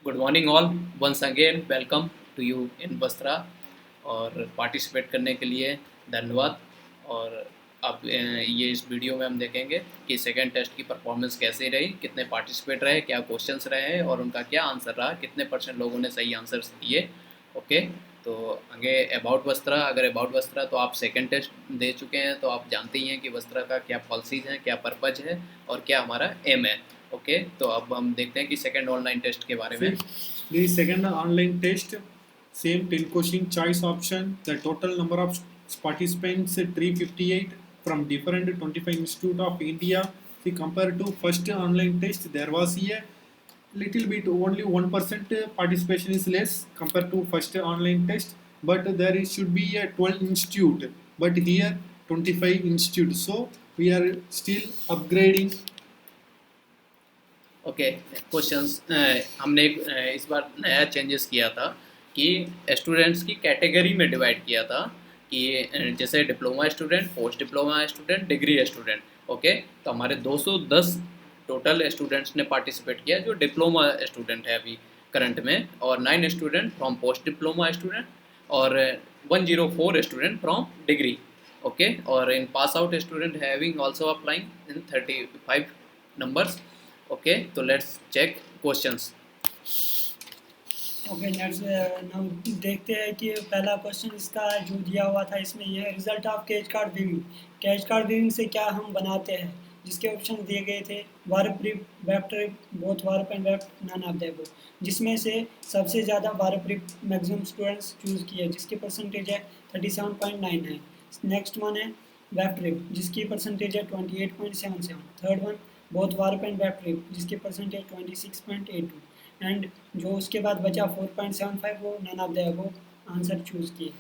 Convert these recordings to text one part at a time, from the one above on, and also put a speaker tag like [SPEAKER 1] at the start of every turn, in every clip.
[SPEAKER 1] Good morning all, once again welcome to you in Vastra. और participate करने के लिए धन्यवाद। और अब ये इस वीडियो में हम देखेंगे कि सेकेंड टेस्ट की परफॉर्मेंस कैसे रही, कितने पार्टिसिपेट रहे, क्या क्वेश्चंस रहे और उनका क्या आंसर रहा, कितने परसेंट लोगों ने सही आंसर्स दिए। ओके, तो आगे अबाउट वस्त्रा, अगर अबाउट वस्त्रा तो आप सेकेंड टेस्ट दे चुके हैं तो आप जानते ही हैं कि वस्त्रा का क्या पॉलिसीज़ हैं, क्या पर्पज है और क्या हमारा एम है। ओके, तो अब हम देखते हैं कि सेकेंड ऑनलाइन टेस्ट के बारे में।
[SPEAKER 2] The second online test, same 10 question choice option. The total number of participants 358 from different 25 institute of India. See, compared to first online test, there was a little bit only 1% participation is less compared to first online test. But there should be a 12 institute. But here 25 institute. So we are still upgrading.
[SPEAKER 1] Okay, questions हमने इस बार नया changes किया था कि students की category में divide किया था कि जैसे diploma student, post diploma student, degree student. Okay, तो हमारे 210 टोटल स्टूडेंट्स ने पार्टिसिपेट किया जो डिप्लोमा स्टूडेंट है अभी करंट में, और 9 student from post diploma student और 104 स्टूडेंट फ्रॉम डिग्री। ओके, और इन pass out student having also applying in 35 numbers. Okay, so let's check questions.
[SPEAKER 3] Okay next now देखते हैं कि पहला क्वेश्चन इसका जो दिया हुआ था इसमें यह result of catch card viewing. Catch card viewing से क्या हम बनाते हैं, जिसके ऑप्शन दिए गए थे warp rib, vector rib, both warp and vector, none of the above. जिसमें से सबसे ज़्यादा warp rib maximum students choose किए जिसकी परसेंटेज है 37.99। नेक्स्ट वन है वेक्टर रिप जिसकी परसेंटेज है 28.77। Third one both warp and vector rib जिसकी परसेंटेज 26.82। एंड जो उसके बाद बचा 4.75 वो none of the above answer choose किए।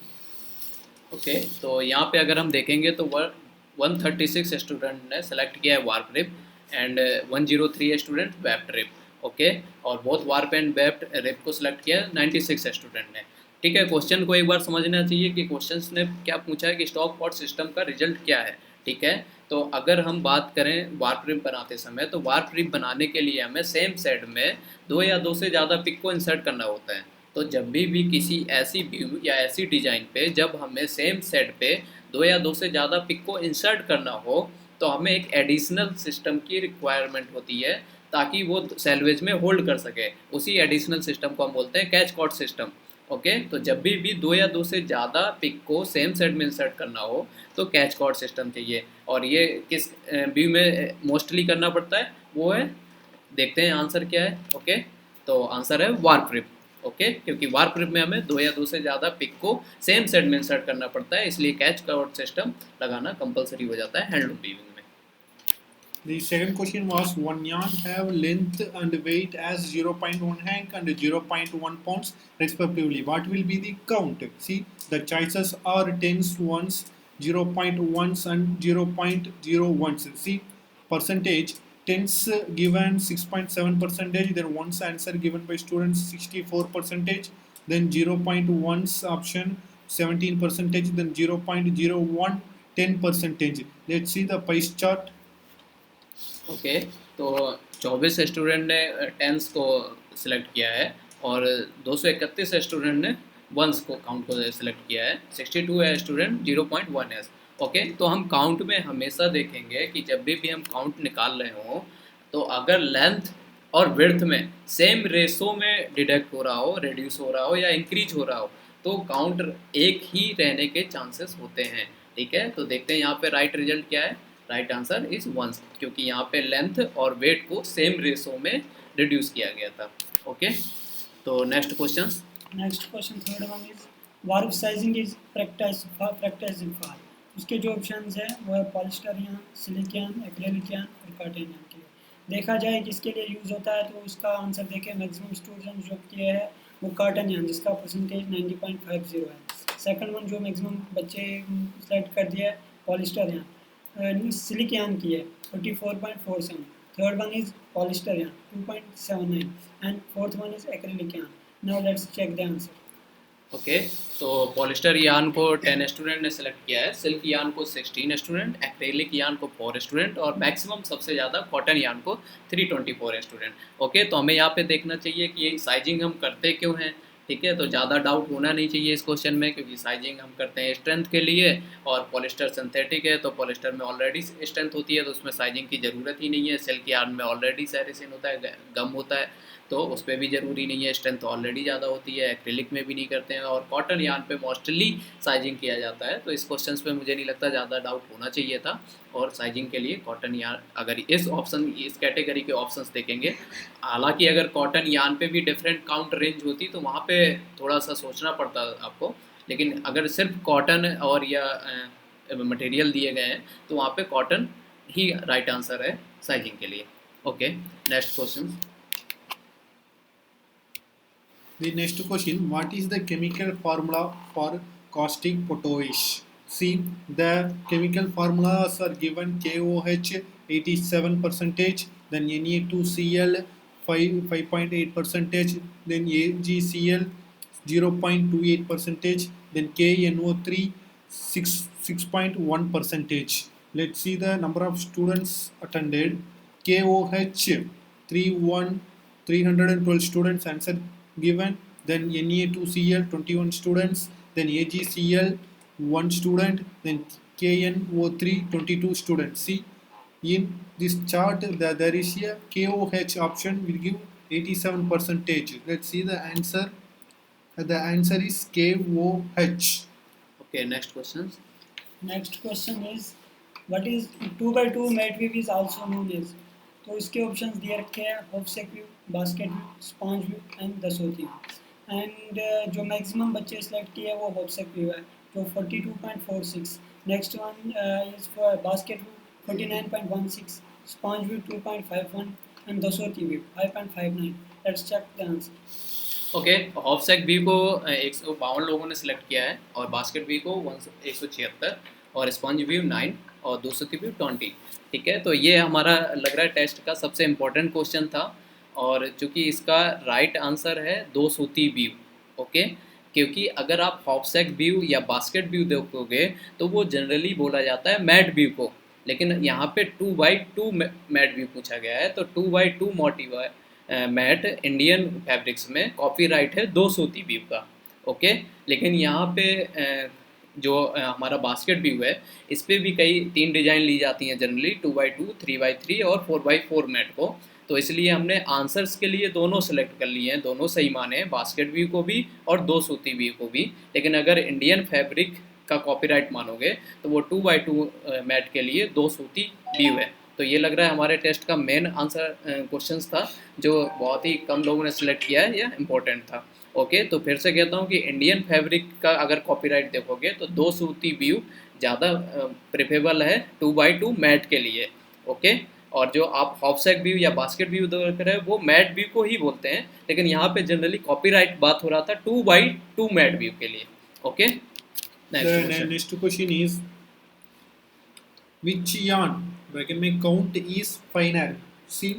[SPEAKER 1] ओके, तो यहाँ पे अगर हम देखेंगे तो 136 स्टूडेंट ने सेलेक्ट किया है warp rip and 103 student weft rip. Okay, और बहुत वार्प एंड वेप्ट रिप को सिलेक्ट किया है 96 स्टूडेंट ने। ठीक है, क्वेश्चन को एक बार समझना चाहिए कि क्वेश्चन ने क्या पूछा है कि स्टॉक पॉट सिस्टम का रिजल्ट क्या है। ठीक है, तो अगर हम बात करें वार्प रिप बनाते समय तो वार्प रिप बनाने के लिए हमें सेम सेट में 2 या 2 से ज़्यादा पिक को इंसर्ट करना होता है। तो जब भी किसी ऐसी व्यू या ऐसी डिज़ाइन पे जब हमें सेम सेट पे 2 या 2 से ज़्यादा पिक को इंसर्ट करना हो तो हमें एक एडिशनल सिस्टम की रिक्वायरमेंट होती है ताकि वो सैलवेज में होल्ड कर सके। उसी एडिशनल सिस्टम को हम बोलते हैं कैच कॉर्ड सिस्टम। ओके, तो जब भी 2 या 2 से ज़्यादा पिक को सेम सेट में इंसर्ट करना हो तो कैच कॉर्ड सिस्टम चाहिए। और ये किस व्यू में मोस्टली करना पड़ता है वो है, देखते हैं आंसर क्या है। ओके, तो आंसर है वार्प रिप। ओके, क्योंकि वार्प रिप में हमें 2 या 2 से ज़्यादा पिक को सेम सेट में इंसर्ट करना पड़ता है, इसलिए कैच कॉर्ड सिस्टम लगाना कंपलसरी हो जाता है हैंडलूम वीविंग में।
[SPEAKER 2] The second question was one yarn have length and weight as 0.1 hank and 0.1 pounds respectively. What will be the count? See, the choices are tens, ones, 0.1s and 0.01s. See, percentage, tens given 6.7 percentage, then ones answer given by students 64 percentage, then 0.1s option 17 percentage, then 0.01 10 percentage. Let's see the pie chart.
[SPEAKER 1] Okay, तो 24 student ने tense को select किया है और 231 student ने once को count को select किया है। 62 स्टूडेंट 0.1 है। ओके, तो हम काउंट में हमेशा देखेंगे कि जब भी हम काउंट निकाल रहे हों तो अगर लेंथ और विड्थ में सेम रेशो में डिडक्ट हो रहा हो, रिड्यूस हो रहा हो या इंक्रीज हो रहा हो तो काउंट एक ही रहने के चांसेस होते हैं। ठीक है, तो देखते हैं यहाँ पे राइट रिजल्ट क्या है। राइट आंसर इज वंस, क्योंकि यहाँ पे लेंथ और वेट को सेम रेशो में रिड्यूस किया गया था। ओके, तो next question.
[SPEAKER 3] Next question third one is warp sizing is practice for. उसके जो ऑप्शंस हैं वो है पॉलिस्टरियन, सिलिकॉन, एक्रेलिक और कार्टेनियन के लिए। देखा जाए किसके लिए यूज़ होता है तो उसका आंसर देखें। मैक्सिमम स्टूडेंट जो किए हैं वो कार्टेनियन जिसका परसेंटेज 90.50 है। सेकंड वन जो मैक्सिमम बच्चे सेलेक्ट कर दिया है पॉलिस्टरियन, सिलिकॉन की है 44.47। Third one is polyester yarn 2.79 and fourth one is acrylic. Now let's check the answer.
[SPEAKER 1] Okay, तो पॉलिस्टर यान को 10 स्टूडेंट ने सेलेक्ट किया है, सिल्क यान को 16 स्टूडेंट, एक्रेलिक यान को 4 स्टूडेंट और मैक्सिमम सबसे ज़्यादा कॉटन यान को 324 स्टूडेंट। ओके, तो हमें यहाँ पे देखना चाहिए कि ये साइजिंग हम करते क्यों हैं। ठीक है, तो ज़्यादा डाउट होना नहीं चाहिए इस क्वेश्चन में, क्योंकि साइजिंग हम करते हैं स्ट्रेंथ के लिए और पॉलिस्टर सिंथेटिक है, तो पॉलिस्टर में ऑलरेडी स्ट्रेंथ होती है, तो उसमें साइजिंग की ज़रूरत ही नहीं है। सिल्क यार्न में ऑलरेडी सेरेसिन होता है, गम होता है, तो उस पर भी ज़रूरी नहीं है, स्ट्रेंथ ऑलरेडी ज़्यादा होती है। एक्रिलिक में भी नहीं करते हैं और कॉटन यार्न पे मोस्टली साइजिंग किया जाता है, तो इस क्वेश्चन पे मुझे नहीं लगता ज़्यादा डाउट होना चाहिए था। और साइजिंग के लिए कॉटन यार्न, अगर इस कैटेगरी के ऑप्शंस देखेंगे, हालांकि अगर कॉटन यार्न पे भी डिफरेंट काउंट रेंज होती तो वहाँ पे थोड़ा सा सोचना पड़ता आपको, लेकिन अगर सिर्फ कॉटन और या मटेरियल दिए गए हैं तो वहाँ पे कॉटन ही राइट आंसर है साइजिंग के लिए। Okay, next question.
[SPEAKER 2] The next question, what is the chemical formula for caustic potash? See, the chemical formulas are given KOH 87 percentage, then Na2Cl 5.8 percentage, then AgCl 0.28 percentage, then KNO3 6.1 percentage. Let's see the number of students attended. KOH 312 students answer given, then Na2Cl 21 students, then AgCl 1 student, then KNO3 22 students. See, in this chart there is a KOH option will give 87 percentage. Let's see the answer. The answer is KOH.
[SPEAKER 1] Okay, next questions.
[SPEAKER 3] Next question is what is 2x2 mat weave is also known as. तो इसके options दिए रखे हैं hopsack weave, basket weave, sponge weave and dosuti weave. And जो maximum बच्चे select किए वो hopsack weave है जो 42.46। Next one is for basket weave 49.16, sponge weave 2.51 and dosuti weave 5.59। Let's check the answer.
[SPEAKER 1] Okay, hopsack weave को 152 लोगों ने सिलेक्ट किया है और बास्केट व्यू को 176 और स्पंज व्यू 9 और दूसरी व्यू 20। ठीक है, तो ये हमारा लग रहा है टेस्ट का सबसे इम्पोर्टेंट क्वेश्चन था और चूँकि इसका राइट आंसर है 200 व्यू। ओके, क्योंकि अगर आप हॉफसेक व्यू या बास्केट व्यू देखोगे तो वो जनरली बोला जाता है मैट व्यू को, लेकिन यहाँ पे 2x2 मैट व्यू पूछा गया है, तो 2x2 मोटिव है मैट इंडियन फैब्रिक्स में कॉपीराइट है 200 व्यू का। ओके, लेकिन यहाँ पे जो हमारा बास्केट व्यू है इस पर भी कई 3 डिज़ाइन ली जाती हैं जनरली, 2x2, 3x3 और 4x4 मैट को, तो इसलिए हमने आंसर्स के लिए दोनों सेलेक्ट कर लिए हैं, दोनों सही माने हैं, बास्केट व्यू को भी और 200 व्यू को भी। लेकिन अगर इंडियन फैब्रिक का कॉपीराइट मानोगे तो वो 2x2 मैट के लिए 200 व्यू है। तो ये लग रहा है हमारे टेस्ट का मेन आंसर क्वेश्चंस था जो बहुत ही कम लोगों ने सिलेक्ट किया है, यह इम्पोर्टेंट था। ओके, तो फिर से कहता हूँ कि इंडियन फैब्रिक का अगर कॉपीराइट देखोगे तो 200 व्यू ज़्यादा प्रेफरेबल है 2x2 मैट के लिए। ओके, और जो आप हॉफसेक व्यू या बास्केट व्यू देख रहे हैं वो मैट व्यू को ही बोलते हैं, लेकिन यहाँ पे जनरली कॉपीराइट बात हो रहा था 2x2 मैट व्यू के लिए। Okay,
[SPEAKER 2] next question is which yarn bracket में count is finer? See,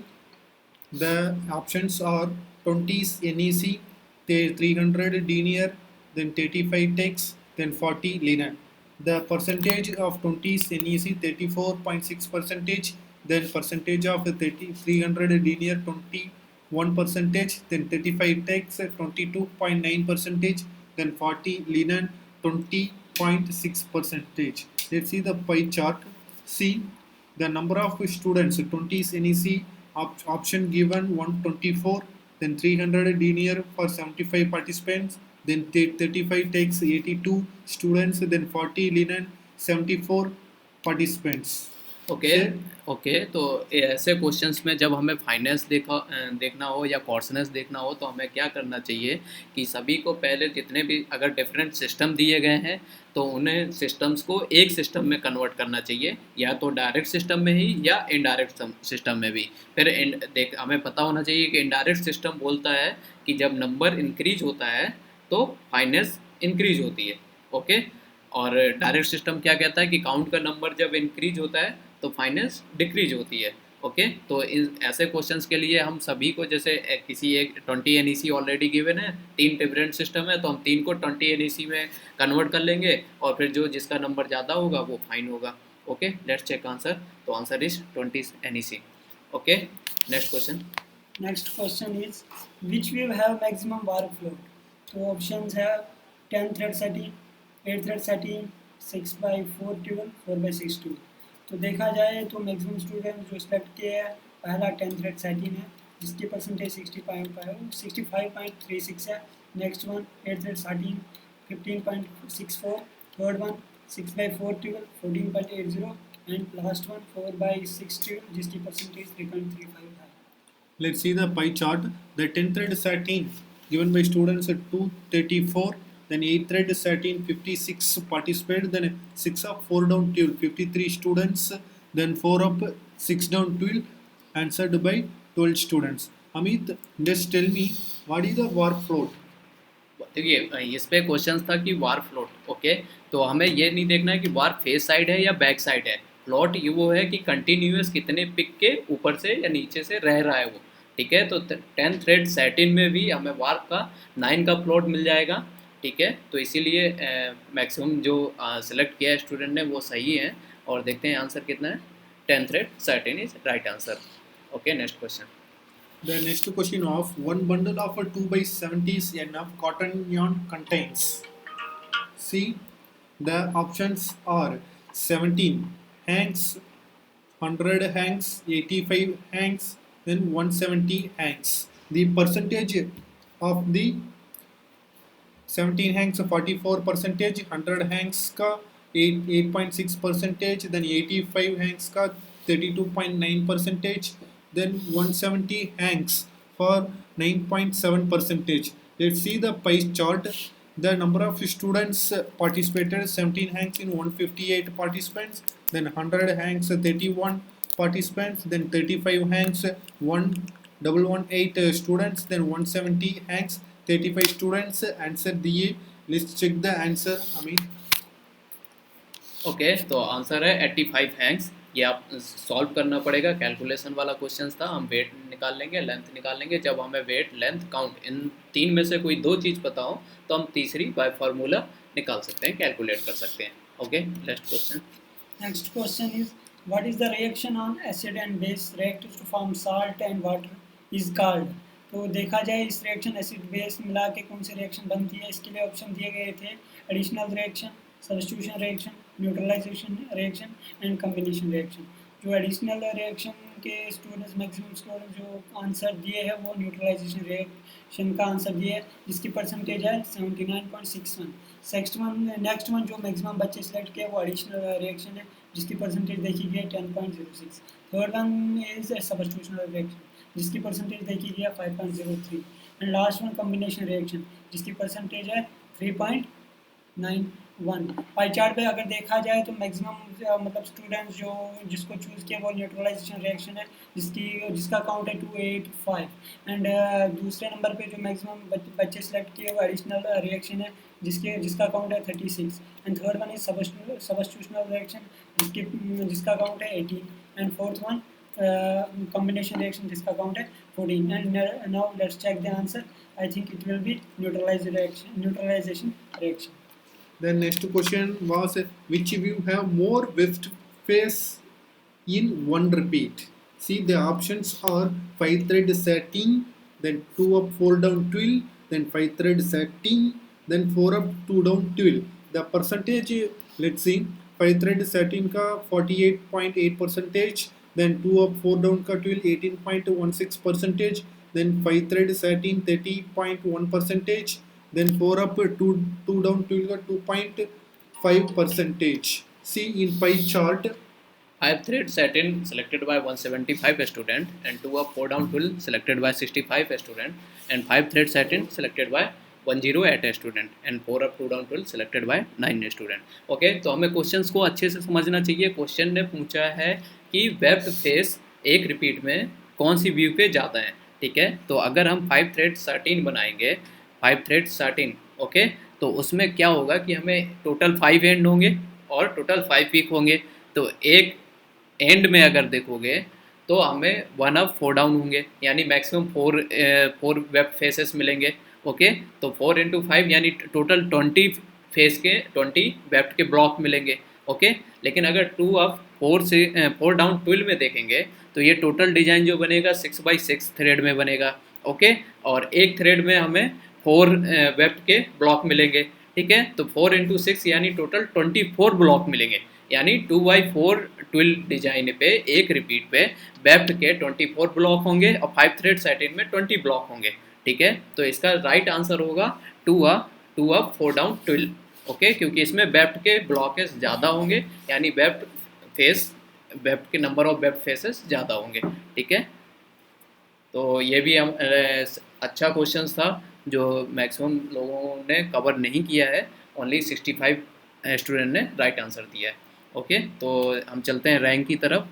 [SPEAKER 2] the options are 20s NEC, 300 denier, then 35 tex, then 40 linen. The percentage of 20s NEC 34.6 percentage, then percentage of 300 denier 21 percentage, then 35 tex 22.9 percentage, then 40 linen 20.6 percentage. Let's see the pie chart. See the number of students 20s NEC option given 124, then 300 denier for 75 participants, then 35 takes 82 students, then 40 linen 74 participants.
[SPEAKER 1] Okay, तो ऐसे questions में जब हमें finance देखना हो या कॉर्सनेस देखना हो तो हमें क्या करना चाहिए कि सभी को पहले जितने भी अगर डिफरेंट सिस्टम दिए गए हैं तो उन्हें सिस्टम्स को एक सिस्टम में कन्वर्ट करना चाहिए, या तो डायरेक्ट सिस्टम में ही या इनडायरेक्ट सिस्टम में भी। फिर हमें पता होना चाहिए कि इनडायरेक्ट सिस्टम बोलता है कि जब नंबर इंक्रीज होता है तो फाइनेंस इंक्रीज होती है। ओके, और डायरेक्ट सिस्टम क्या कहता है कि काउंट का नंबर जब इंक्रीज होता है तो फाइनेंस डिक्रीज होती है। ओके तो इन ऐसे क्वेश्चंस के लिए हम सभी को जैसे किसी एक 20 NEC ऑलरेडी गिवन है, 3 डिफरेंट सिस्टम है, तो हम 3 को 20 NEC में कन्वर्ट कर लेंगे और फिर जो जिसका नंबर ज़्यादा होगा वो फाइन होगा. Okay let's check answer. तो answer is 20 NEC. Okay next question.
[SPEAKER 3] Next question is which will have maximum warp float? तो options है 10 thread setting, 8 thread setting, 6/4 tube, 4/6 tube. तो देखा जाए तो मैक्सिमम स्टूडेंट जो सिलेक्ट किए हैं पहला 10 थ्रेड सेटिंग है जिसकी परसेंटेज 65.36 है. Next one 8 thread setting 15.64, third one 6/4 tubal 14.80 and last one 4/6 tubal जिसकी परसेंटेज 3.35 है.
[SPEAKER 2] Let's see the pie chart. The 10 thread satin given by students at 234, then 8 thread satin 56 participate, then 6 up 4 down 12 53 students, then 4 up 6 down 12 answered by 12 students. Amit, just tell me what is the warp float?
[SPEAKER 1] देखिए इस पे question था कि warp float. Okay तो हमें ये नहीं देखना है कि वार्प फेस साइड है या बैक साइड है. फ्लोट ये वो है कि कंटिन्यूस कितने पिक के ऊपर से या नीचे से रह रहा है वो. ठीक है तो 10 थ्रेड सेटिन में भी हमें वार्प का 9 का फ्लोट मिल जाएगा. ठीक है तो इसीलिए मैक्सिमम जो सिलेक्ट किया है स्टूडेंट ने वो सही है. और देखते हैं आंसर कितना है. 10 thread satin is right answer. Okay next question.
[SPEAKER 2] The next question of one bundle of a 2/70 enough cotton yarn contains. See, the options are 17 hanks, 100 hanks, 85 hanks, then 170 hanks. The percentage of the 17 hanks 44%, 100 hanks का 8.6%, then 85 hanks का 32.9%, then 170 hanks for 9.7%. Let's see the pie chart. The number of students participated 17 hanks in 158 participants, then 100 hanks 31 participants, then 35 hanks 1118 students, then 170 hanks 35 students. Answer दिए. Let's check the answer. Amit.
[SPEAKER 1] Okay तो answer है 85 Hanks. ये आप solve करना पड़ेगा. Calculation वाला question था. हम वेट निकाल लेंगे, लेंथ निकाल लेंगे. जब हमें वेट लेंथ काउंट इन तीन में से कोई दो चीज़ पता हो तो हम तीसरी बाय फार्मूला निकाल सकते हैं, कैलकुलेट कर सकते हैं. Okay next question.
[SPEAKER 3] Next question is what is the reaction on acid and base reacted to form salt and water is called. तो देखा जाए इस रिएक्शन एसिड बेस मिला के कौन सी रिएक्शन बनती है. इसके लिए ऑप्शन दिए गए थे additional reaction, substitution reaction, neutralisation reaction and combination reaction. जो एडिशनल रिएक्शन के स्टूडेंट्स मैक्सिमम स्टूडेंट जो आंसर दिए हैं वो न्यूट्रलाइजेशन रिएक्शन का आंसर दिए है जिसकी परसेंटेज है 79.61. नेक्स्ट वन जो मैक्सिमम बच्चे सिलेक्ट किए वो एडिशनल रिएक्शन है जिसकी परसेंटेज देखी गई है 10.06. Third one is substitutional reaction जिसकी परसेंटेज देखी गई है 5.03 and last one combination reaction जिसकी परसेंटेज है 3.91. पाई चार्ट पे अगर देखा जाए तो मैक्सिमम मतलब स्टूडेंट्स जो जिसको चूज़ किया वो न्यूट्रलाइजेशन रिएक्शन है जिसका काउंट है 285 एंड दूसरे नंबर पे जो मैक्सिमम बच्चे सिलेक्ट किए वो एडिशनल रिएक्शन है जिसका काउंट है 36 and third one is substitutional reaction जिसका काउंट है 18 and fourth one combination reaction जिसका count है 14. and now let's check the answer. I think it will be neutralization reaction.
[SPEAKER 2] The next question was which view have more weft phase in one repeat. See the options are 5 thread setting, then 2 up 4 down 12, then 5 thread setting, then 4 up 2 down 12. The percentage let's see 5 thread setting का 48.8%, then 2 up 4 down का 12 18.16%, then 5 thread satin 30.1%, then 4 up 2 down 12 का 2.5%. See in pie chart
[SPEAKER 1] 5 thread satin selected by 175 student and 2 up 4 down 12 selected by 65 student and 5 thread satin selected by 108 student and 4 up 2 down 12 selected by 9 student. Okay तो हमें questions को अच्छे से समझना चाहिए. Question ने पूछा है कि वेब्ड फेस एक रिपीट में कौन सी व्यू पे ज़्यादा है. ठीक है तो अगर हम 5 थ्रेड सर्टिन बनाएंगे 5 थ्रेड सर्टिन ओके तो उसमें क्या होगा कि हमें टोटल 5 एंड होंगे और टोटल 5 वीक होंगे. तो एक एंड में अगर देखोगे तो हमें 1 अप 4 डाउन होंगे, यानी मैक्सिमम 4 वेब फेसेस मिलेंगे। ओके, तो 4 इंटू 5 यानी टोटल 20 फेस के 20 वेब के ब्लॉक मिलेंगे। ओके, लेकिन अगर 2 अप 4 डाउन 12 में देखेंगे तो ये टोटल डिजाइन जो बनेगा 6x6 थ्रेड में बनेगा। ओके, और एक थ्रेड में हमें 4 वेब के ब्लॉक मिलेंगे। ठीक है, तो 4 इंटू 6 यानी टोटल 24 ब्लॉक मिलेंगे, यानी 2x4 12 डिजाइन पे एक रिपीट पे वेब के 24 ब्लॉक होंगे और 5 थ्रेड सैटिन में 20 ब्लॉक होंगे। ठीक है, तो इसका राइट आंसर होगा 2 अप 4 डाउन 12। ओके, क्योंकि इसमें वेब के ब्लॉकेस ज़्यादा होंगे, यानी वेब के नंबर ऑफ वेब फेसेस ज़्यादा होंगे। ठीक है, तो ये भी हम अच्छा क्वेश्चन था जो मैक्सिमम लोगों ने कवर नहीं किया है, ओनली 65 स्टूडेंट ने राइट आंसर दिया है। ओके, तो हम चलते हैं रैंक की तरफ।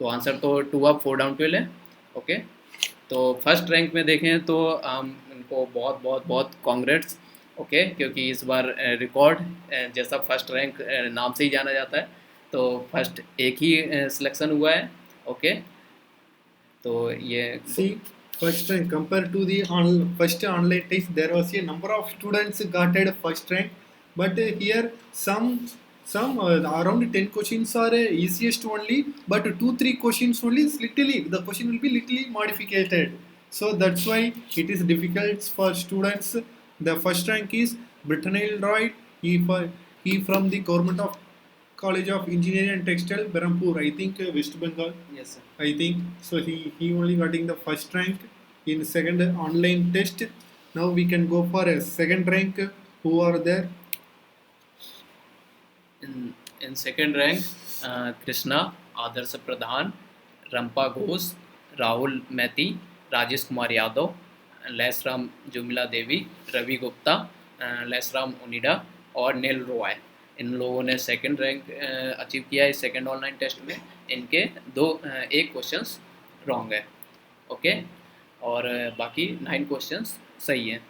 [SPEAKER 1] तो आंसर तो 2 अप 4 डाउन 12 है। ओके, तो फर्स्ट रैंक में देखें तो हम इनको बहुत बहुत बहुत कॉन्ग्रेट्स। ओके, क्योंकि इस बार रिकॉर्ड जैसा फर्स्ट रैंक नाम से ही जाना जाता है, तो फर्स्ट एक ही सिलेक्शन हुआ है। ओके, तो ये
[SPEAKER 2] See, first rank compared to the first online test, there was a number of students got at first rank, but here some around 10 questions are easiest only, but 2-3 questions only is literally the question will be literally modified. So that's why it is difficult for students. The first rank is Britannial Roy. He from the government of College of Engineering and Textile, Berhampur, I think West Bengal.
[SPEAKER 1] yes sir.
[SPEAKER 2] I think so. He only getting the first rank in second online test. Now we can go for a second rank. Who are there?
[SPEAKER 1] In second rank, Krishna, Adarsh Pradhan, Rampa Ghosh, Rahul Mehti, Rajesh Kumar Yadav, Lesram Jumila Devi, Ravi Gupta, Lesram Unida और नील रॉय, इन लोगों ने second rank achieve किया है second online test में। इनके एक questions wrong है। Okay, और बाकी 9 क्वेश्चंस सही हैं।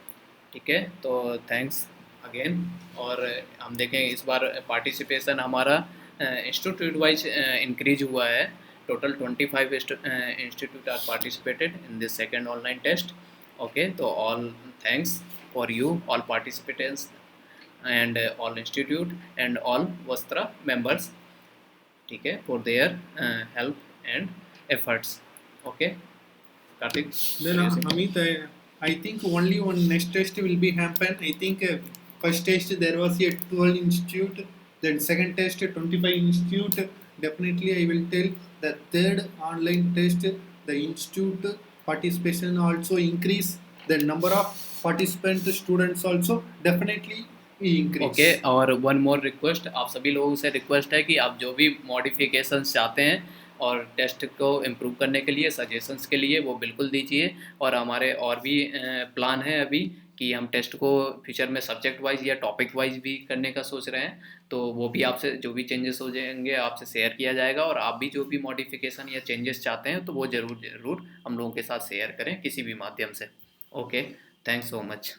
[SPEAKER 1] ठीक है, तो थैंक्स अगेन। और हम देखें इस बार पार्टिसिपेशन हमारा इंस्टीट्यूट वाइज इंक्रीज हुआ है। Total 25 institute are participated in this second online test. Okay, तो all thanks for you all participants and all institute and all Vastra members, ठीक है, for their help and efforts. Okay, Karthik.
[SPEAKER 2] Then Amit, I think only one next test will be happen. I think first test there was a 12 institute, then second test 25 institute. Definitely I will tell the third online test the institute participation also increase, the number of participant students also definitely increase.
[SPEAKER 1] Okay, और one more request, आप सभी लोगों से request है कि आप जो भी मॉडिफिकेशंस चाहते हैं और टेस्ट को इम्प्रूव करने के लिए सजेशंस के लिए वो बिल्कुल दीजिए। और हमारे और भी प्लान है अभी कि हम टेस्ट को फ्यूचर में सब्जेक्ट वाइज या टॉपिक वाइज भी करने का सोच रहे हैं, तो वो भी आपसे जो भी चेंजेस हो जाएंगे आपसे शेयर किया जाएगा। और आप भी जो भी मॉडिफिकेशन या चेंजेस चाहते हैं तो वो ज़रूर हम लोगों के साथ शेयर करें किसी भी माध्यम से। Okay, thanks so much.